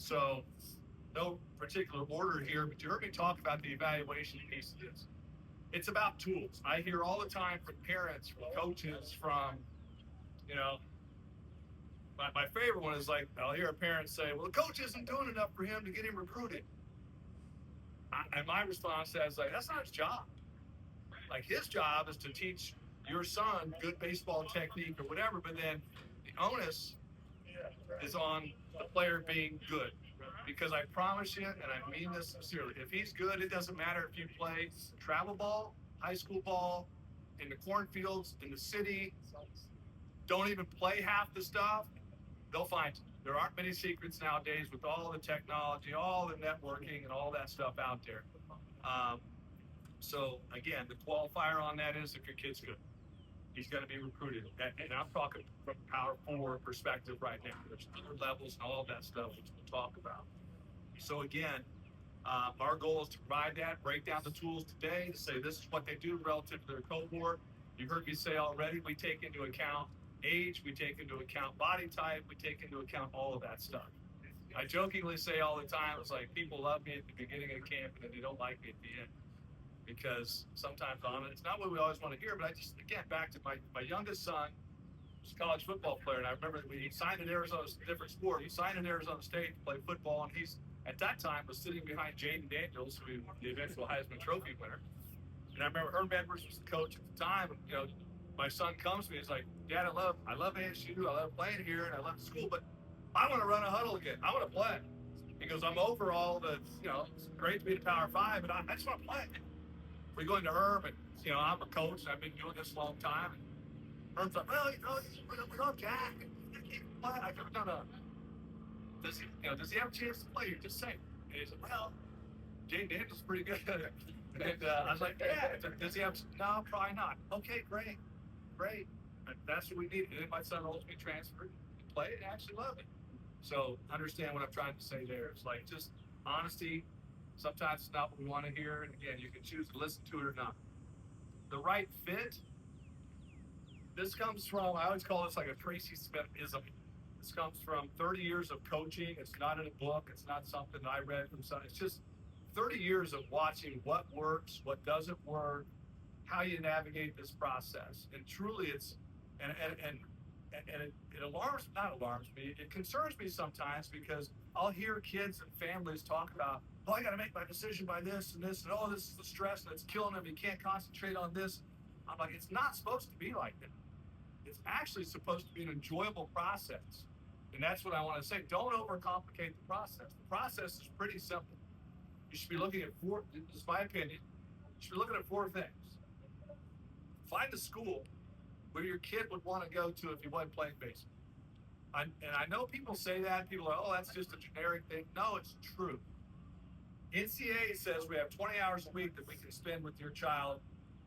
So, no particular order here, but you heard me talk about the evaluation piece of this. It's about tools. I hear all the time from parents, from coaches, from, you know, my favorite one is like, I'll hear a parent say, well, the coach isn't doing enough for him to get him recruited. And my response to that is like, that's not his job. Like, his job is to teach your son good baseball technique or whatever, but then the onus is on the player being good. Because I promise you, and I mean this sincerely, if he's good, it doesn't matter if you play travel ball, high school ball, in the cornfields, in the city, don't even play half the stuff, they'll find you. There aren't many secrets nowadays with all the technology, all the networking, and all that stuff out there. Um, so again, the qualifier on that is if your kid's good, he's going to be recruited. And I'm talking from Power Four perspective right now. There's other levels and all of that stuff which we'll talk about. So again, our goal is to provide that, break down the tools today to say this is what they do relative to their cohort. You heard me say already, we take into account age, we take into account body type, we take into account all of that stuff. I jokingly say all the time, it's like people love me at the beginning of camp and then they don't like me at the end. Because sometimes it's not what we always want to hear, but I just, again, back to my youngest son, was a college football player, and I remember when he signed in Arizona, different sport, he signed in Arizona State to play football, and he's, at that time, was sitting behind Jaden Daniels, who the eventual Heisman Trophy winner. And I remember Herm Edwards was the coach at the time, and, my son comes to me, he's like, Dad, I love ASU, I love playing here, and I love the school, but I want to run a huddle again. I want to play. He goes, I'm over all the, it's great to be the Power Five, but I just want to play. We go into Herm, and I'm a coach. And I've been doing this a long time. And Herm's like, well, we love Jack. I go, no. Does he have a chance to play? Just say. And he said, well, Jane Daniels is pretty good. And I was like, yeah. Does he have? No, probably not. Okay, great. And that's what we need. And then my son ultimately transferred and played and actually loved it. So understand what I'm trying to say there. It's like just honesty. Sometimes it's not what we want to hear. And again, you can choose to listen to it or not. The right fit, this comes from, I always call this like a Tracy Smith ism. This comes from 30 years of coaching. It's not in a book. It's not something I read from some. It's just 30 years of watching what works, what doesn't work, how you navigate this process. And truly and it alarms me. It concerns me sometimes because I'll hear kids and families talk about, oh, I got to make my decision by this, and oh, this is the stress, and it's killing them. You can't concentrate on this. I'm like, it's not supposed to be like that. It's actually supposed to be an enjoyable process. And that's what I want to say. Don't overcomplicate the process. The process is pretty simple. You should be looking at this is my opinion, you should be looking at four things. Find a school where your kid would want to go to if he wasn't playing baseball. And I know people say that. People are, oh, that's just a generic thing. No, it's true. NCAA says we have 20 hours a week that we can spend with your child.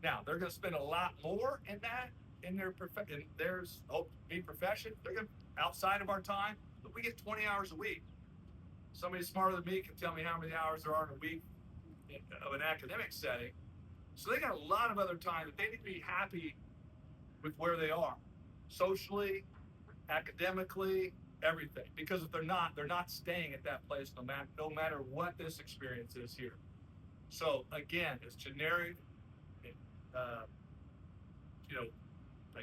Now, they're going to spend a lot more in that, in their profession. They're going to, outside of our time, but we get 20 hours a week. Somebody smarter than me can tell me how many hours there are in a week of an academic setting. So they got a lot of other time that they need to be happy with where they are, socially, academically, everything. Because if they're not staying at that place no matter what this experience is here. So again, as generic, I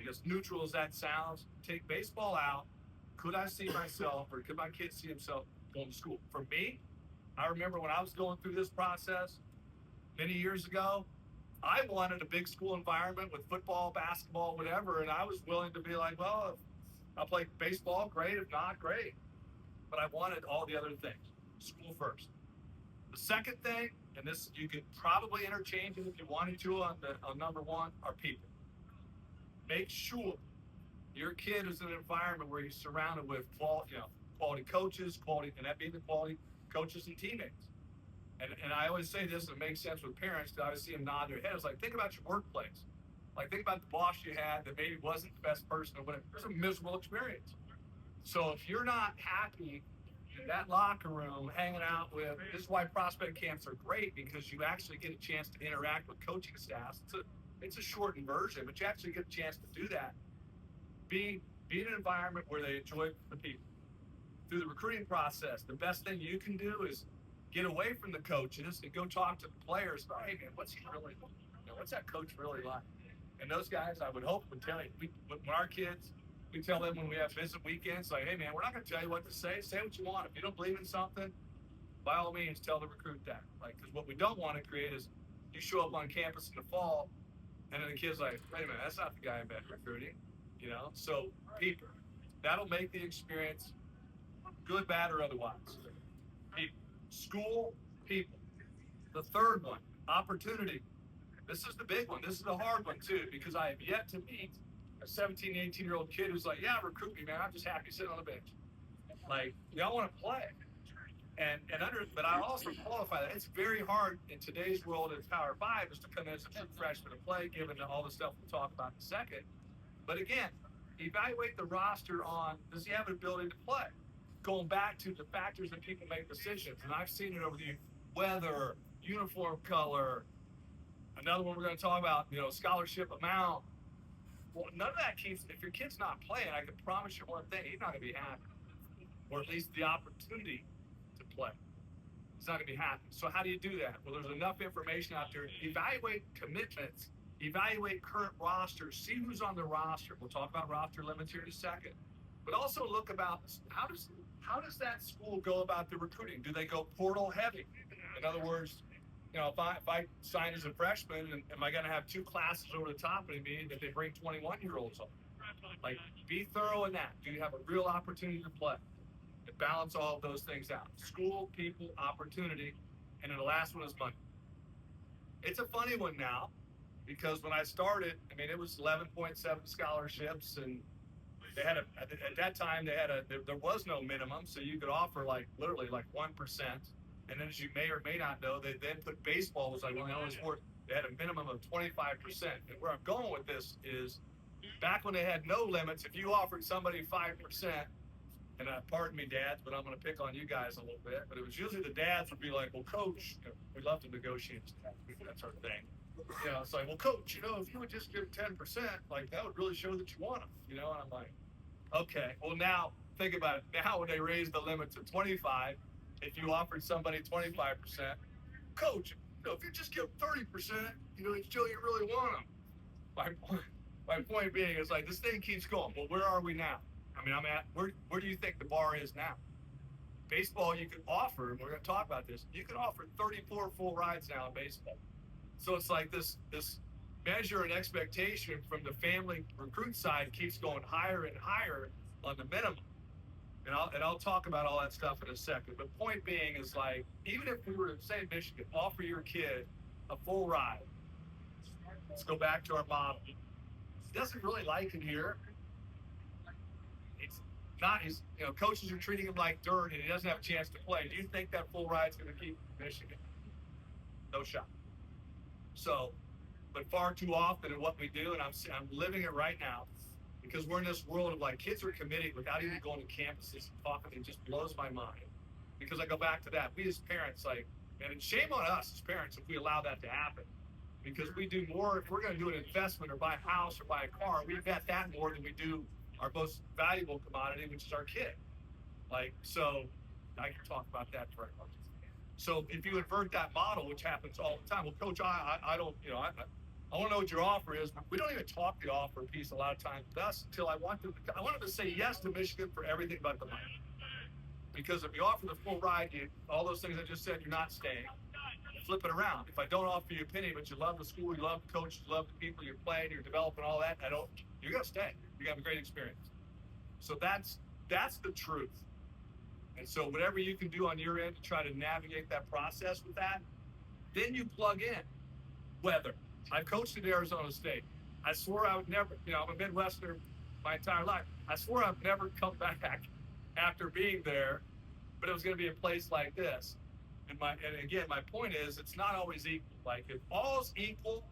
guess neutral as that sounds, take baseball out. Could I see myself, or could my kid see himself going to school? For me, I remember when I was going through this process many years ago, I wanted a big school environment with football, basketball, whatever, and I was willing to be like, well, if I play baseball, great. If not, great. But I wanted all the other things. School first. The second thing, and this you could probably interchange it if you wanted to on number one, are people. Make sure your kid is in an environment where he's surrounded with quality coaches, and that being the quality coaches and teammates. And I always say this, and it makes sense with parents, because I always see them nod their heads. Like, think about your workplace. Like, think about the boss you had that maybe wasn't the best person or whatever. It was a miserable experience. So if you're not happy in that locker room hanging out with, this is why prospect camps are great, because you actually get a chance to interact with coaching staffs. It's a shortened version, but you actually get a chance to do that. Be in an environment where they enjoy the people. through the recruiting process, the best thing you can do is get away from the coaches and go talk to the players about, hey man, what's he really, what's that coach really like? And those guys, I would hope, would tell you. When our kids, we tell them when we have visit weekends, like, hey man, we're not going to tell you what to say. Say what you want. If you don't believe in something, by all means, tell the recruit that. Like, because what we don't want to create is you show up on campus in the fall, and then the kid's like, wait a minute, that's not the guy I'm recruiting. So people, that'll make the experience good, bad, or otherwise. People, school, people. The third one, opportunity. This is the big one. This is the hard one too, because I have yet to meet a 17, 18-year-old kid who's like, yeah, recruit me, man. I'm just happy sitting on the bench. Like, y'all want to play. But I also qualify that. It's very hard in today's world in Power 5 is to come in as a true freshman and play, given all the stuff we'll talk about in a second. But again, evaluate the roster on, does he have an ability to play? Going back to the factors that people make decisions. And I've seen it over the weather, uniform color. Another one we're going to talk about, scholarship amount. Well, none of that keeps, if your kid's not playing, I can promise you one thing, he's not going to be happy. Or at least the opportunity to play. He's not going to be happy. So how do you do that? Well, there's enough information out there. Evaluate commitments. Evaluate current rosters. See who's on the roster. We'll talk about roster limits here in a second. But also look about how does that school go about the recruiting? Do they go portal heavy? In other words, if I sign as a freshman, am I going to have two classes over the top of me that they bring 21-year-olds on? Like, be thorough in that. Do you have a real opportunity to play? And balance all of those things out. School, people, opportunity, and then the last one is money. It's a funny one now, because when I started, it was 11.7 scholarships, and they had at that time there was no minimum, so you could offer literally 1%. And then, as you may or may not know, they then put baseball was like one of the only sports. They had a minimum of 25%. And where I'm going with this is, back when they had no limits, if you offered somebody 5%, and pardon me, dads, but I'm going to pick on you guys a little bit, but it was usually the dads would be like, well, coach, we love to negotiate. That's our thing. It's like, well, coach, if you would just give 10%, that would really show that you want them. And I'm like, okay, well, now think about it. Now when they raise the limit to 25, if you offered somebody 25%, coach, if you just give 30%, it's still you really want them. My point being is this thing keeps going. Well, where are we now? I'm at, where do you think the bar is now? Baseball, you can offer, and we're going to talk about this, you can offer 34 full rides now in baseball. So it's like this measure and expectation from the family recruit side keeps going higher and higher on the minimum. And I'll talk about all that stuff in a second. But point being is even if we were to say Michigan, offer your kid a full ride. Let's go back to our model. He doesn't really like it here. It's not his, coaches are treating him like dirt and he doesn't have a chance to play. Do you think that full ride's going to keep Michigan? No shot. So, but far too often in what we do, and I'm living it right now, because we're in this world of kids are committing without even going to campuses and talking. It just blows my mind. Because I go back to that. We as parents, and shame on us as parents if we allow that to happen. Because we do more, if we're going to do an investment or buy a house or buy a car, we vet that more than we do our most valuable commodity, which is our kid. So I can talk about that very much. So if you invert that model, which happens all the time, well, coach, I don't, I want to know what your offer is. We don't even talk the offer piece a lot of times with us until I want them to say yes to Michigan for everything but the money. Because if you offer the full ride, all those things I just said, you're not staying. Flip it around. If I don't offer you a penny, but you love the school, you love the coaches, you love the people you're playing, you're developing all that, you're going to stay. You're going to have a great experience. So that's the truth. And so whatever you can do on your end to try to navigate that process with that, then you plug in weather. I've coached at Arizona State. I swore I would never, I'm a Midwesterner my entire life. I swore I'd never come back after being there, but it was going to be a place like this. And again, my point is, it's not always equal. If all's equal,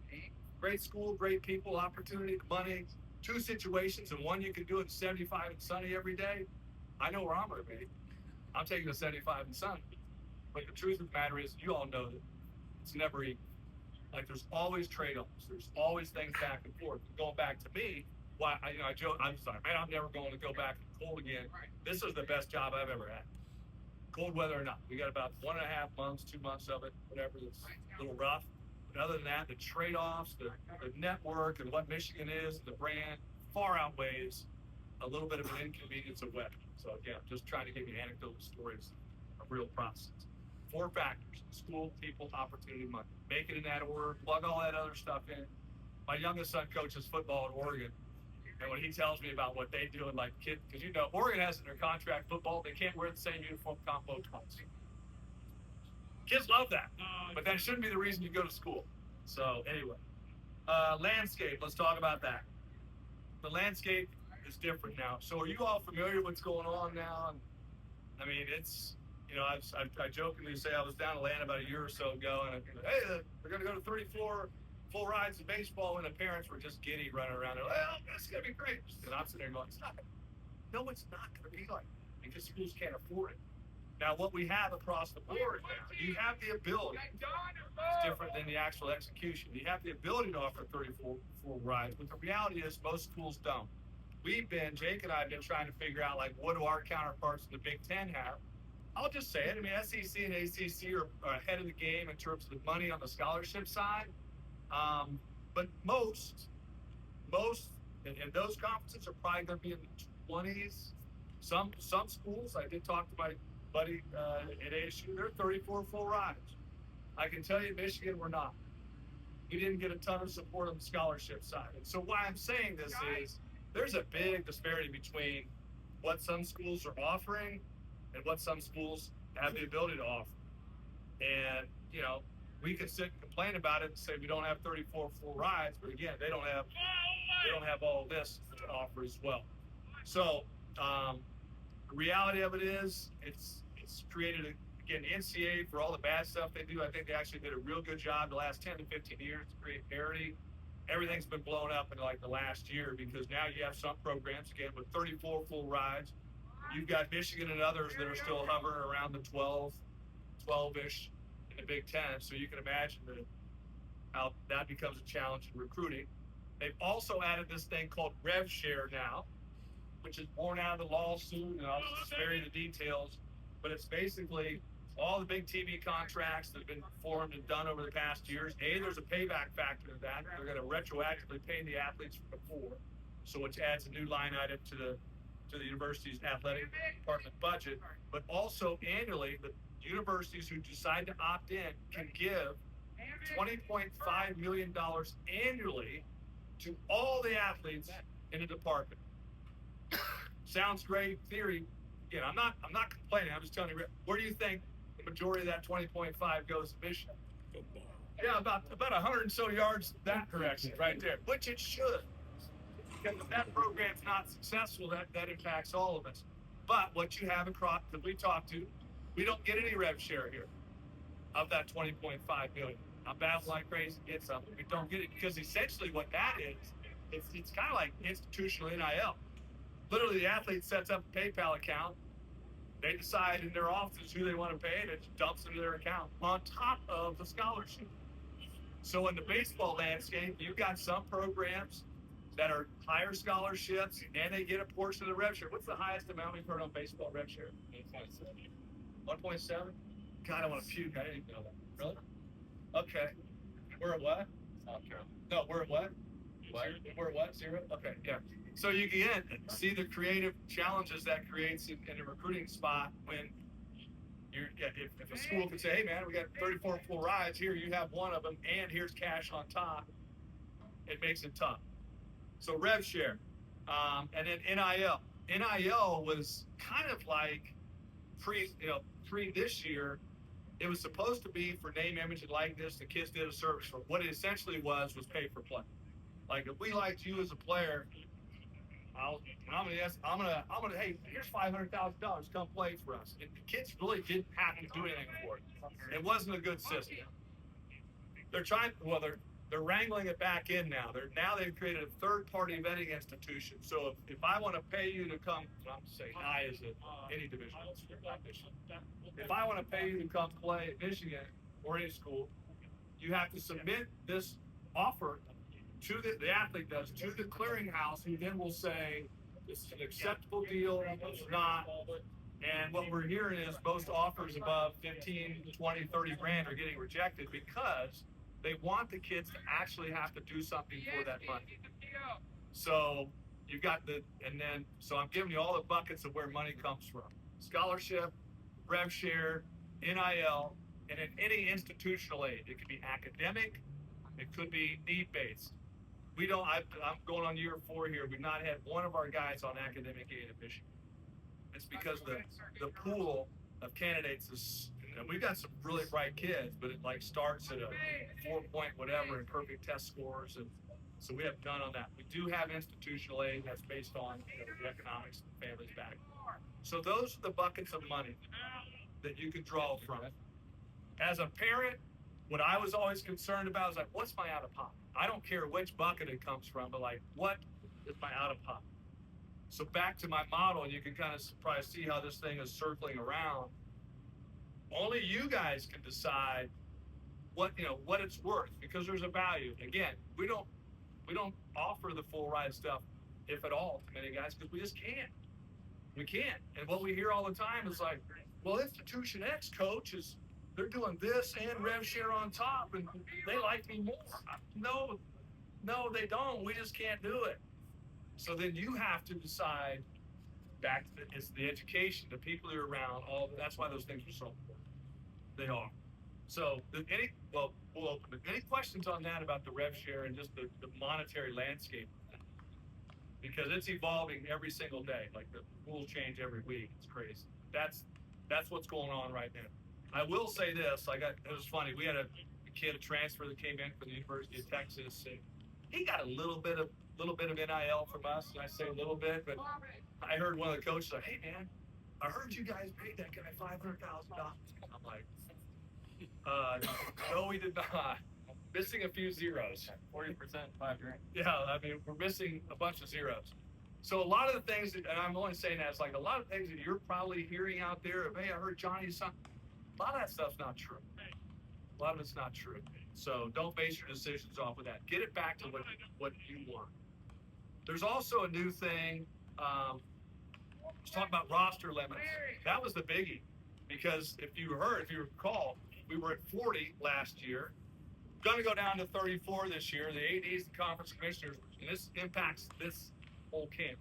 great school, great people, opportunity, money, two situations, and one you can do it 75 and sunny every day, I know where I'm going to be. I'm taking the 75 and sunny. But the truth of the matter is, you all know that it's never equal. There's always trade-offs. There's always things back and forth. Going back to me, why I joke, I'm sorry, man, I'm never going to go back and cold again. This is the best job I've ever had. Cold weather or not. We got about 1.5 months, 2 months of it, whatever. It's a little rough. But other than that, the trade-offs, the network, and what Michigan is, the brand, far outweighs a little bit of an inconvenience of weather. So again, I'm just trying to give you anecdotal stories of real process. 4 factors: school, people, opportunity, money. Make it in that order. Plug all that other stuff in. My youngest son coaches football at Oregon. And when he tells me about what they do, and like kids, because Oregon has in their contract football, they can't wear the same uniform combo twice. Kids love that, but that shouldn't be the reason you go to school. So anyway, landscape. Let's talk about that. The landscape is different now. So are you all familiar with what's going on now? I mean, it's I jokingly say I was down in Atlanta about a year or so ago, and hey, we're going to go to 34 full rides of baseball, and the parents were just giddy running around. They're like, well, that's going to be great. And I'm sitting there going, no, it's not going to be like that because schools can't afford it. Now, what we have across the board now, you have the ability. It's different than the actual execution. You have the ability to offer 34 full rides, but the reality is most schools don't. Jake and I have been trying to figure out, like, what do our counterparts in the Big Ten have? I'll just say it. I mean, SEC and ACC are ahead of the game in terms of the money on the scholarship side. But most, and those conferences are probably going to be in the 20s. Some schools, I did talk to my buddy at ASU, they're 34 full rides. I can tell you, Michigan, we're not. We didn't get a ton of support on the scholarship side. And so why I'm saying this is there's a big disparity between what some schools are offering and what some schools have the ability to offer. And, we could sit and complain about it and say we don't have 34 full rides, but again, they don't have all this to offer as well. So the reality of it is it's created again, the ncaa, for all the bad stuff they do, I think they actually did a real good job the last 10 to 15 years to create parity. Everything's been blown up in like the last year because now you have some programs again with 34 full rides. You've got Michigan and others that are still hovering around the 12-ish in the Big Ten. So you can imagine how that becomes a challenge in recruiting. They've also added this thing called rev share now, which is born out of the lawsuit, and I'll just spare you the details. But it's basically all the big TV contracts that have been formed and done over the past years. There's a payback factor to that. They're going to retroactively pay the athletes from before, so which adds a new line item to the university's athletic department budget. But also annually, the universities who decide to opt in can give $20.5 million annually to all the athletes in the department. Sounds great theory. Again, I'm not complaining. I'm just telling you, where do you think the majority of that 20.5 goes to Michigan? Yeah, about 100 and so yards that direction right there, which it should. Because if that program's not successful, that impacts all of us. But what you have across that we talked to, we don't get any rev share here of that 20.5 million. I'm battling like crazy to get something. We don't get it because essentially what that is, it's kind of like institutional NIL. Literally, the athlete sets up a PayPal account. They decide in their offices who they want to pay, and it dumps into their account on top of the scholarship. So in the baseball landscape, you've got some programs that are higher scholarships, and they get a portion of the rev share. What's the highest amount we've heard on baseball rev share? 1.7. God, I want to puke. I didn't even know that. Really? Okay. We're at what? South Carolina. No, we're at what? What? We're at what? 0? Okay, yeah. So you can see the creative challenges that creates in a recruiting spot when if a school could say, hey man, we got 34 full rides here, you have one of them, and here's cash on top. It makes it tough. So rev share, and then NIL. NIL was kind of like pre this year. It was supposed to be for name, image, and likeness. The kids did a service for what it essentially was pay for play. Like if we liked you as a player, I'm gonna. Hey, here's $500,000. Come play for us. And the kids really didn't have to do anything for it. It wasn't a good system. They're trying. Well, they're wrangling it back in now. They've created a third-party vetting institution. So if I want to pay you to come, I'm saying I is it any division. If I want to pay you to come play at Michigan or any school, you have to submit this offer to the athlete does to the clearinghouse, who then will say, It's an acceptable deal. It's not. And what we're hearing is most offers above 15, 20, 30 grand are getting rejected because they want the kids to actually have to do something for that money. So you've got so I'm giving you all the buckets of where money comes from: scholarship, rev share, NIL, and in any institutional aid. It could be academic, it could be need-based. I'm going on year 4 here. We've not had one of our guys on academic aid in Michigan. It's because the pool of candidates is, and we've got some really bright kids, but it like starts at a 4 point whatever in perfect test scores, and so we have none on that. We do have institutional aid that's based on the economics of the family's back. So those are the buckets of money that you can draw from. As a parent, what I was always concerned about is like, what's my out of pocket? I don't care which bucket it comes from, but like, what is my out of pocket? So back to my model, you can kind of probably see how this thing is circling around. Only you guys can decide what it's worth, because there's a value. Again, we don't offer the full ride stuff, if at all, to many guys, because we just can't. We can't. And what we hear all the time is like, well, Institution X coach they're doing this and rev share on top, and they like me more. No, they don't. We just can't do it. So then you have to decide. It's the education, the people who are around. That's why those things are so important. They are. So we'll open it. Any questions on that about the rev share and just the monetary landscape? Because it's evolving every single day. Like the rules change every week. It's crazy. That's what's going on right now. I will say this. It was funny. We had a kid, a transfer that came in from the University of Texas, and he got a little bit of NIL from us. And I say a little bit, but I heard one of the coaches like, "Hey man, I heard you guys paid that guy $500,000." I'm like, no, we did not. Missing a few zeros. 40%, $5 grand. Yeah, I mean, we're missing a bunch of zeros. So a lot of the things and I'm only saying that, it's like a lot of things that you're probably hearing out there of, hey, I heard Johnny's son. A lot of that stuff's not true. A lot of it's not true. So don't base your decisions off of that. Get it back to what you want. There's also a new thing. Let's talk about roster limits. That was the biggie, because if you recall, we were at 40 last year. Going to go down to 34 this year. The ADs, the conference commissioners, and this impacts this whole camp.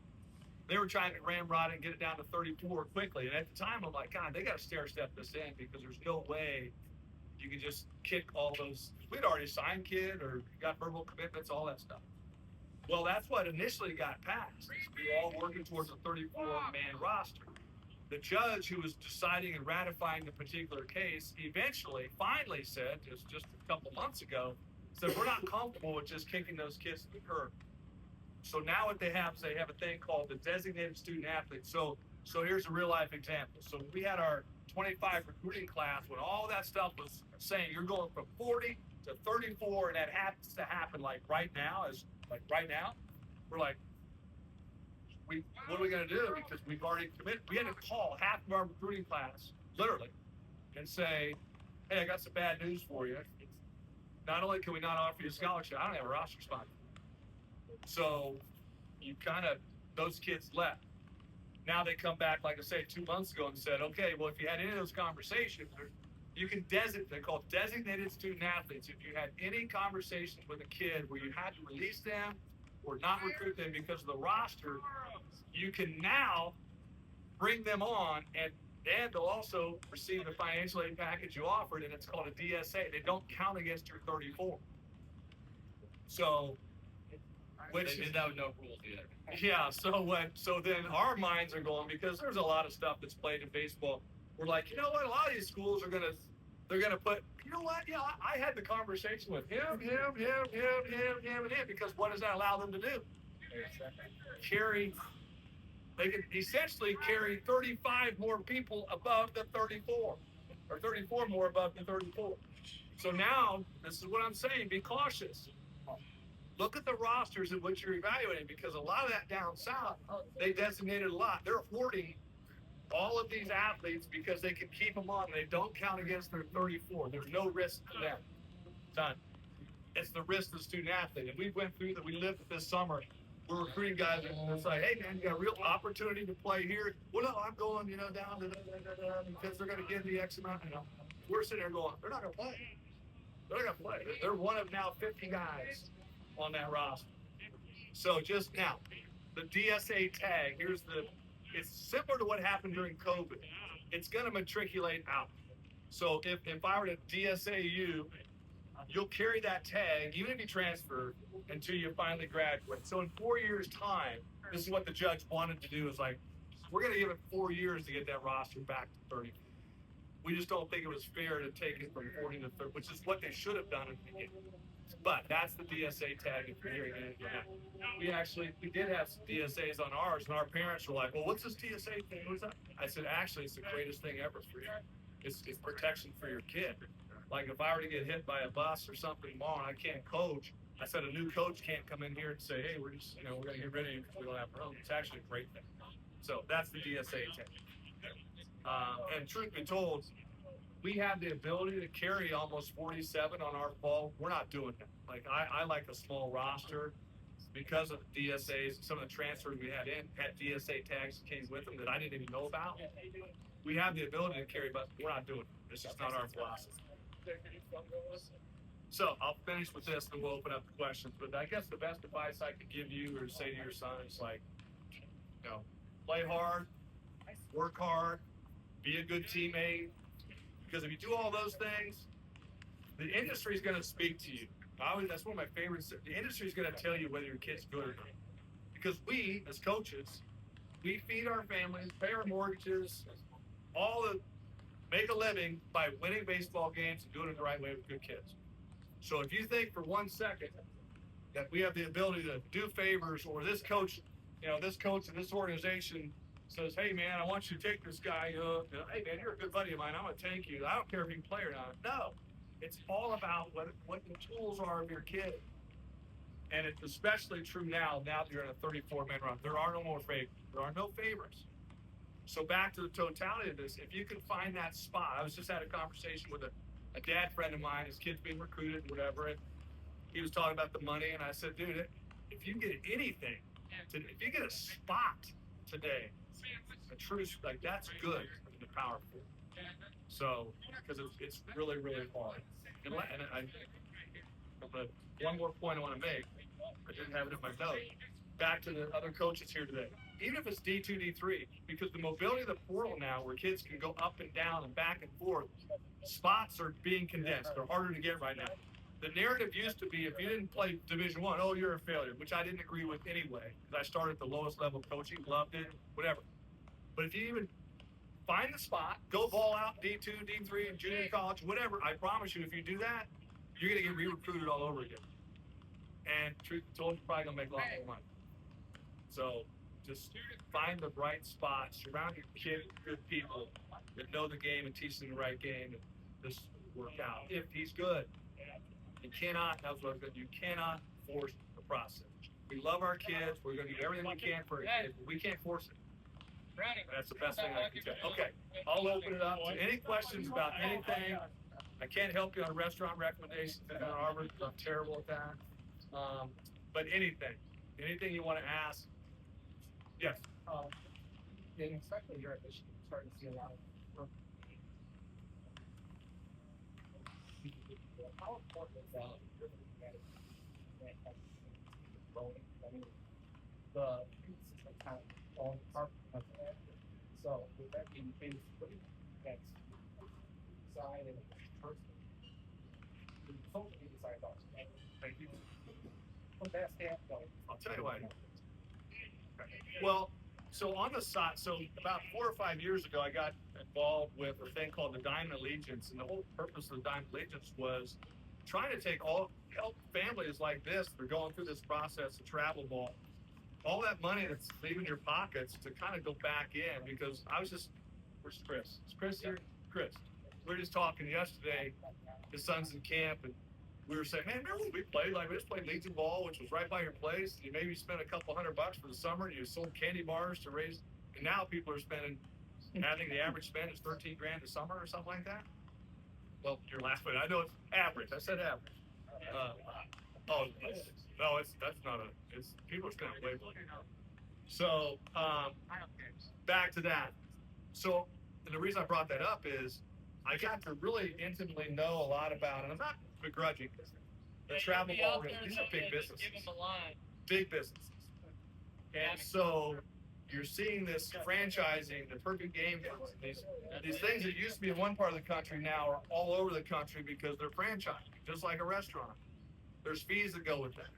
They were trying to ramrod it and get it down to 34 quickly. And at the time, I'm like, God, they got to stair-step this in, because there's no way you can just kick all those. We'd already signed kid or got verbal commitments, all that stuff. Well, that's what initially got passed. We were all working towards a 34-man roster. The judge who was deciding and ratifying the particular case finally said, just a couple months ago, said, we're not comfortable with just kicking those kids to the curb. So now what they have is they have a thing called the designated student athlete. So here's a real life example. So we had our 25 recruiting class when all that stuff was saying you're going from 40 to 34, and that happens to happen right now. We're like, what are we going to do? Because we've already committed. We had to call half of our recruiting class, literally, and say, hey, I got some bad news for you. Not only can we not offer you a scholarship, I don't have a roster spot. So those kids left. Now they come back, like I said, 2 months ago and said, okay, well, if you had any of those conversations, you can they're called designated student athletes. If you had any conversations with a kid where you had to release them or not recruit them because of the roster, you can now bring them on, and they'll also receive the financial aid package you offered, and it's called a DSA. They don't count against your 34. So, which They did that with no rules either. Yeah, so then our minds are going, because there's a lot of stuff that's played in baseball. We're like, you know what, a lot of these schools they're gonna put, you know what, yeah, I had the conversation with him, and him, because what does that allow them to do? They can essentially carry 35 more people above the 34, or 34 more above the 34. So now, this is what I'm saying, be cautious. Look at the rosters in which you're evaluating, because a lot of that down south, they designated a lot. They're hoarding all of these athletes because they can keep them on, and they don't count against their 34. There's no risk to them. Done. It's the risk of the student athlete. And we went through that. We lived it this summer. we're recruiting guys, and it's like, hey man, you got a real opportunity to play here. Well, no, I'm going, down to because they're going to give me X amount. We're sitting there going, they're not going to play. They're not going to play. They're one of now 50 guys on that roster. So just now, the DSA tag. It's similar to what happened during COVID. It's going to matriculate out. So if I were to DSA you, you'll carry that tag, even if you transfer, until you finally graduate. So in 4 years' time, this is what the judge wanted to do, is like, we're going to give it 4 years to get that roster back to 30. We just don't think it was fair to take it from 40 to 30, which is what they should have done at the beginning. But that's the DSA tag if you're hearing it. We did have some DSAs on ours, and our parents were like, well, what's this DSA thing? What's that? I said, actually, it's the greatest thing ever for you. It's protection for your kid. Like if I were to get hit by a bus or something tomorrow and I can't coach, I said a new coach can't come in here and say, hey, we're going to get rid of you because we don't have room. It's actually a great thing. So that's the DSA tag. And truth be told, we have the ability to carry almost 47 on our fall. We're not doing that. Like I like a small roster because of the DSAs. Some of the transfers we had DSA tags that came with them that I didn't even know about. We have the ability to carry, but we're not doing it. It's just not our philosophy. So I'll finish with this, and we'll open up the questions. But I guess the best advice I could give you or say to your son is like, play hard, work hard, be a good teammate. Because if you do all those things, the industry is going to speak to you. That's one of my favorites. The industry is going to tell you whether your kid's good or not. Because we, as coaches, we feed our families, pay our mortgages, make a living by winning baseball games and doing it the right way with good kids. So if you think for 1 second that we have the ability to do favors, or this coach in this organization says, hey man, I want you to take this guy, hey man, you're a good buddy of mine, I'm going to take you. I don't care if you can play or not. No, it's all about what the tools are of your kid. And it's especially true now that you're in a 34-man run. There are no more favors. There are no favors. So back to the totality of this, if you can find that spot. I was just had a conversation with a dad friend of mine, his kid's being recruited, whatever, and he was talking about the money, and I said, dude, if you get anything, if you get a spot today, a true, like that's good and powerful. So, because it's really, really hard. And one more point I want to make, I didn't have it in my notes. Back to the other coaches here today. Even if it's D2, D3, because the mobility of the portal now, where kids can go up and down and back and forth, spots are being condensed. They're harder to get right now. The narrative used to be, if you didn't play Division I, oh, you're a failure, which I didn't agree with anyway, because I started at the lowest level of coaching, loved it, whatever. But if you even find the spot, go ball out D2, D3, and junior college, whatever, I promise you, if you do that, you're going to get re-recruited all over again. And truth be told, you're probably going to make a lot more money. So just find the right spot, surround your kid with good people that know the game and teach them the right game, and just work out. If he's good, you cannot force the process. We love our kids. We're going to do everything we can for our kids, but we can't force it. That's the best thing I can tell you. Okay, I'll open it up to any questions about anything. I can't help you on restaurant recommendations in Ann Arbor. I'm terrible at that. But anything you want to ask. Yes. Especially here at Michigan, we're starting to see a lot of. How important is that? I mean, the system kind of falling apart. So with that being the case, that's side and person. The consultant decides also. Thank you. From that standpoint, I'll tell you why. Well, so on the side, about 4 or 5 years ago, I got involved with a thing called the Diamond Allegiance, and the whole purpose of the Diamond Allegiance was trying to help families like this that are going through this process of travel ball, all that money that's leaving your pockets to kind of go back in. Because where's Chris? Is Chris here? Chris, we were just talking yesterday. His son's in camp, and we were saying, man, remember when we played? Like, we just played Legion ball, which was right by your place. You maybe spent a couple $100 for the summer. You sold candy bars to raise, and now people are spending. I think the average spend is $13,000 a summer or something like that. Well, you're laughing. I know it's average. I said average. Oh, no, that's not it's people are spending way more. So, back to that. So, and the reason I brought that up is I got to really intimately know a lot about, and I'm not begrudging the travel ball. These are big businesses, big businesses. And so you're seeing this franchising, the perfect game, these things that used to be in one part of the country now are all over the country because they're franchising, just like a restaurant. There's fees that go with that.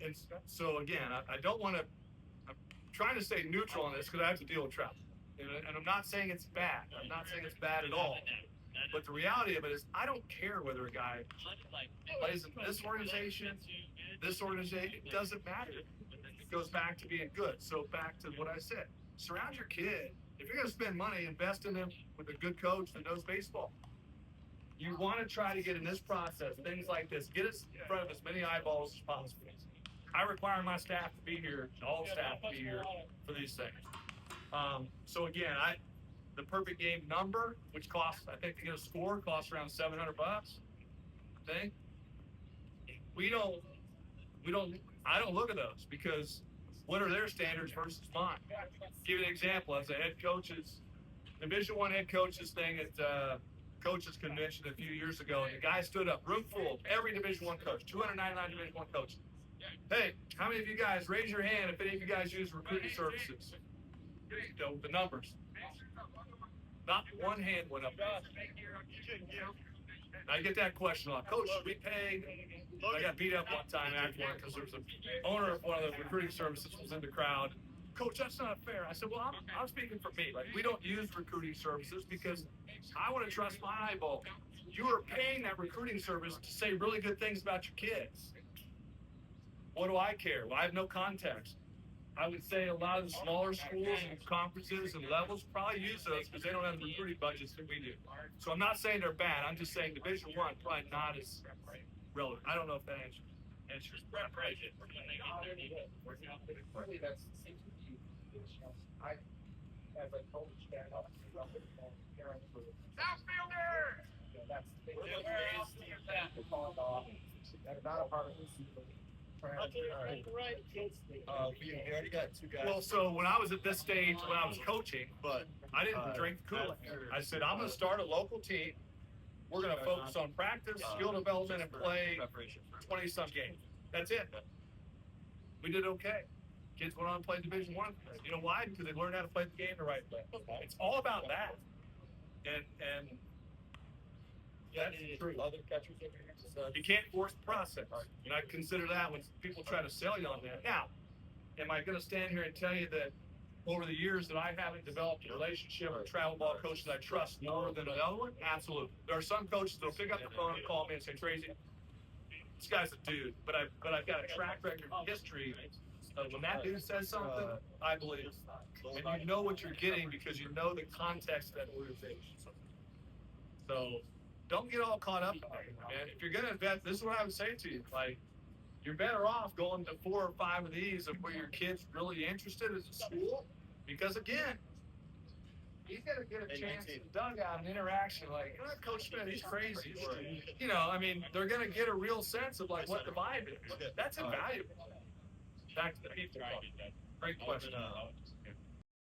And so again, I don't want to. I'm trying to stay neutral on this because I have to deal with travel, and I'm not saying it's bad. I'm not saying it's bad at all. But the reality of it is, I don't care whether a guy plays in this organization, it doesn't matter. It goes back to being good. So back to what I said, surround your kid. If you're going to spend money, invest in him with a good coach that knows baseball. You want to try to get in this process, things like this, get us in front of as many eyeballs as possible. I require my staff to be here, all staff to be here for these things. So again, the perfect game number, which costs, I think to get a score, costs around $700. I think. I don't look at those because what are their standards versus mine? Give you an example. As a head coach's Division I head coaches thing at coaches convention a few years ago, and the guy stood up, room full, every Division I coach, 299 Division I coaches. Hey, how many of you guys raise your hand if any of you guys use recruiting services? The numbers. Not one hand went up. I get that question a lot. Coach, should we pay? I got beat up one time afterward because there was an owner of one of the recruiting services was in the crowd. Coach, that's not fair. I said, well, I'm speaking for me. Like, we don't use recruiting services because I want to trust my eyeball. You are paying that recruiting service to say really good things about your kids. What do I care? Well, I have no context. I would say a lot of the smaller schools and conferences and levels probably use those because they don't have the recruiting budgets that we do. So I'm not saying they're bad. I'm just saying Division I probably not as relevant. I don't know if that answers preparation. Really, that's seems to be. I, as a coach, stand up parents for outfielder. That's the thing. That's not a part of this. We already got two guys. Well, so when I was at this stage, when I was coaching, but I didn't drink the Kool-Aid. I said, I'm going to start a local team. We're going to focus on practice, skill development, and play 20-some games. That's it. We did okay. Kids went on to play Division I. You know why? Because they learned how to play the game the right way. It's all about that. And that's true. Other catchers over here. You can't force the process. And I consider that when people try to sell you on that. Now, am I going to stand here and tell you that over the years that I haven't developed a relationship with travel ball coaches I trust more than another one? Absolutely. There are some coaches that'll pick up the phone and call me and say, Tracy, this guy's a dude, but I've got a track record history of when that dude says something, I believe. And you know what you're getting because you know the context of that organization. So don't get all caught up in it. And if you're going to invest, this is what I would say to you. Like, you're better off going to 4 or 5 of these of where your kid's really interested as a school. Because again, he's got to get a chance in the dugout and interaction. Like, oh, Coach Smith, he's crazy. Or, you know, I mean, they're going to get a real sense of like what the vibe is. That's invaluable. Back to the people. Great question.